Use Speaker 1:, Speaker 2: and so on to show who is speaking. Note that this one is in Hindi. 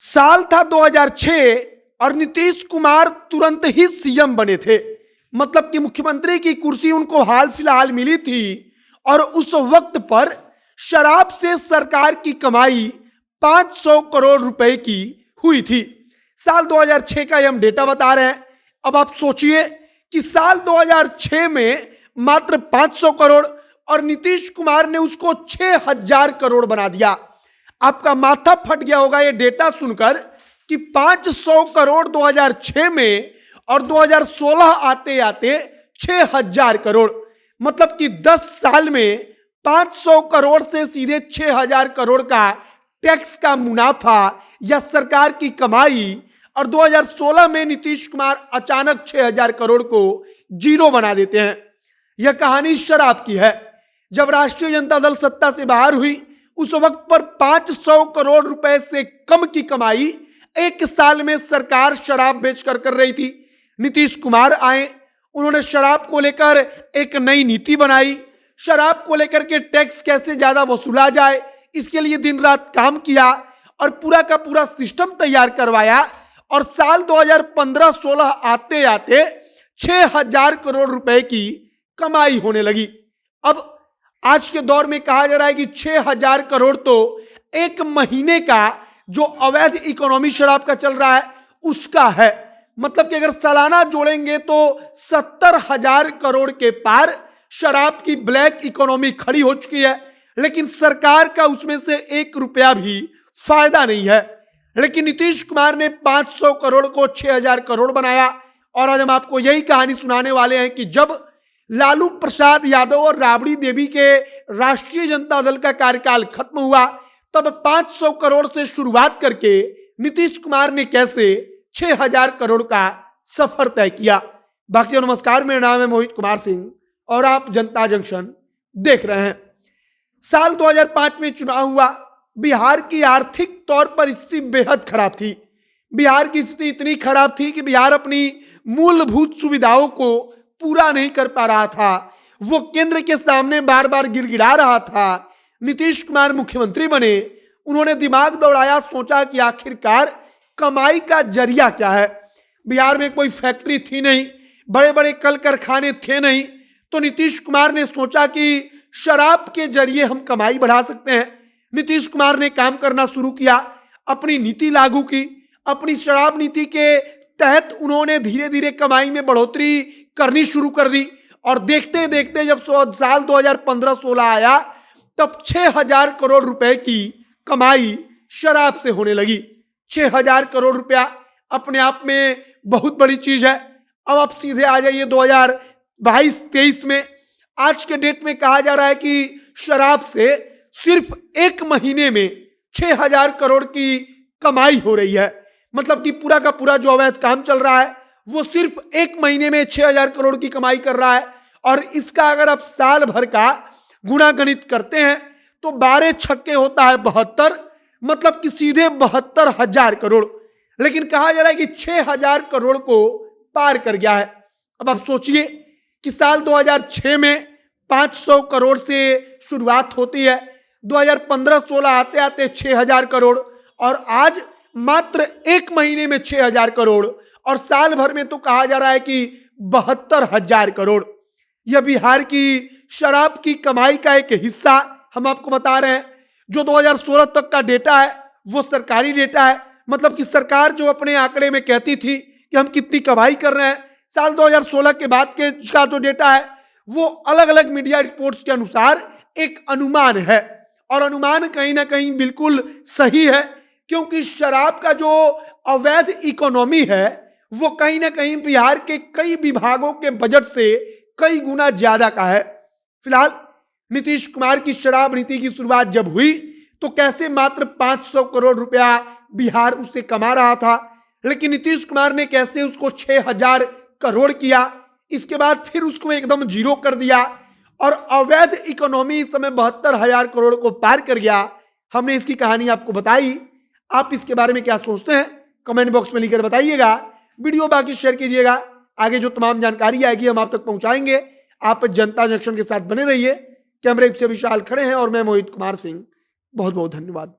Speaker 1: साल था 2006 और नीतीश कुमार तुरंत ही सीएम बने थे। मतलब कि मुख्यमंत्री की कुर्सी उनको हाल फिलहाल मिली थी और उस वक्त पर शराब से सरकार की कमाई 500 करोड़ रुपए की हुई थी। साल 2006 का ये हम डेटा बता रहे हैं। अब आप सोचिए कि साल 2006 में मात्र 500 करोड़ और नीतीश कुमार ने उसको 6000 करोड़ बना दिया। आपका माथा फट गया होगा ये डेटा सुनकर कि 500 करोड़ 2006 में और 2016 आते आते 6000 करोड़, मतलब कि 10 साल में 500 करोड़ से सीधे 6000 करोड़ का टैक्स का मुनाफा या सरकार की कमाई। और 2016 में नीतीश कुमार अचानक 6000 करोड़ को जीरो बना देते हैं। यह कहानी शराब की है। जब राष्ट्रीय जनता दल सत्ता से बाहर हुई उस वक्त पर 500 करोड़ रुपए से कम की कमाई एक साल में सरकार शराब बेचकर कर रही थी। नीतीश कुमार आए, उन्होंने शराब को लेकर एक नई नीति बनाई। शराब को लेकर के टैक्स कैसे ज्यादा वसूला जाए इसके लिए दिन रात काम किया और पूरा का पूरा सिस्टम तैयार करवाया। और साल 2015-16 आते आते 6000 करोड़ रुपए की कमाई होने लगी। अब आज के दौर में कहा जा रहा है कि 6000 करोड़ तो एक महीने का जो अवैध इकोनॉमी शराब का चल रहा है उसका है। मतलब कि अगर सालाना जोड़ेंगे तो 70,000 करोड़ के पार शराब की ब्लैक इकोनॉमी खड़ी हो चुकी है। लेकिन सरकार का उसमें से 1 रुपया भी फायदा नहीं है। लेकिन नीतीश कुमार ने 500 करोड़ को 6000 करोड़ बनाया। और आज हम आपको यही कहानी सुनाने वाले हैं कि जब लालू प्रसाद यादव और राबड़ी देवी के राष्ट्रीय जनता दल का कार्यकाल खत्म हुआ तब 500 करोड़ से शुरुआत करके नीतीश कुमार ने कैसे 6000 करोड़ का सफर तय किया। बाकी नमस्कार, मेरा नाम है मोहित कुमार सिंह और आप जनता जंक्शन देख रहे हैं। साल 2005 में चुनाव हुआ। बिहार की आर्थिक तौर पर स्थिति बेहद खराब थी। बिहार की स्थिति इतनी खराब थी कि बिहार अपनी मूलभूत सुविधाओं को पूरा नहीं कर पा रहा था। वो केंद्र के सामने बार बार गिड़गिड़ा रहा था। नीतीश कुमार मुख्यमंत्री बने, उन्होंने दिमाग दौड़ाया, सोचा कि आखिरकार कमाई का जरिया क्या है। बिहार में कोई फैक्ट्री थी नहीं, बड़े बड़े कल कारखाने थे नहीं, तो नीतीश कुमार ने सोचा कि शराब के जरिए हम कमाई बढ़ा सकते हैं। नीतीश कुमार ने काम करना शुरू किया, अपनी नीति लागू की। अपनी शराब नीति के तहत उन्होंने धीरे धीरे कमाई में बढ़ोतरी करनी शुरू कर दी। और देखते देखते जब साल 2015-16 आया तब 6000 करोड़ रुपए की कमाई शराब से होने लगी। 6000 करोड़ रुपया अपने आप में बहुत बड़ी चीज है। अब आप सीधे आ जाइए 2022-23 में। आज के डेट में कहा जा रहा है कि शराब से सिर्फ एक महीने में 6000 करोड़ की कमाई हो रही है। मतलब कि पूरा का पूरा जो अवैध काम चल रहा है वो सिर्फ एक महीने में 6000 करोड़ की कमाई कर रहा है। और इसका अगर आप साल भर का गुणा गणित करते हैं तो 12 छक्के होता है 72, मतलब कि सीधे 72,000 करोड़। लेकिन कहा जा रहा है कि 6000 करोड़ को पार कर गया है। अब आप सोचिए कि साल 2006 में 500 करोड़ से शुरुआत होती है, 2015-16 आते आते 6000 करोड़ और आज मात्र एक महीने में 6000 करोड़ और साल भर में तो कहा जा रहा है कि 72,000 करोड़। यह बिहार की शराब की कमाई का एक हिस्सा हम आपको बता रहे हैं। जो 2016 तक का डेटा है वो सरकारी डेटा है। मतलब कि सरकार जो अपने आंकड़े में कहती थी कि हम कितनी कमाई कर रहे हैं, साल 2016 के बाद के का जो डेटा है वो अलग अलग मीडिया रिपोर्ट्स के अनुसार एक अनुमान है। और अनुमान कहीं ना कहीं बिल्कुल सही है, क्योंकि शराब का जो अवैध इकोनॉमी है वो कहीं ना कहीं बिहार के कई विभागों के बजट से कई गुना ज्यादा का है। फिलहाल नीतीश कुमार की शराब नीति की शुरुआत जब हुई तो कैसे मात्र 500 करोड़ रुपया बिहार उससे कमा रहा था, लेकिन नीतीश कुमार ने कैसे उसको 6000 करोड़ किया। इसके बाद फिर उसको एकदम जीरो कर दिया और अवैध इकोनॉमी इस समय 72,000 करोड़ को पार कर गया। हमने इसकी कहानी आपको बताई। आप इसके बारे में क्या सोचते हैं कमेंट बॉक्स में लिखकर बताइएगा। वीडियो बाकी शेयर कीजिएगा। आगे जो तमाम जानकारी आएगी हम आप तक पहुंचाएंगे। आप जनता जंक्शन के साथ बने रहिए। कैमरे से विशाल खड़े हैं और मैं मोहित कुमार सिंह। बहुत बहुत धन्यवाद।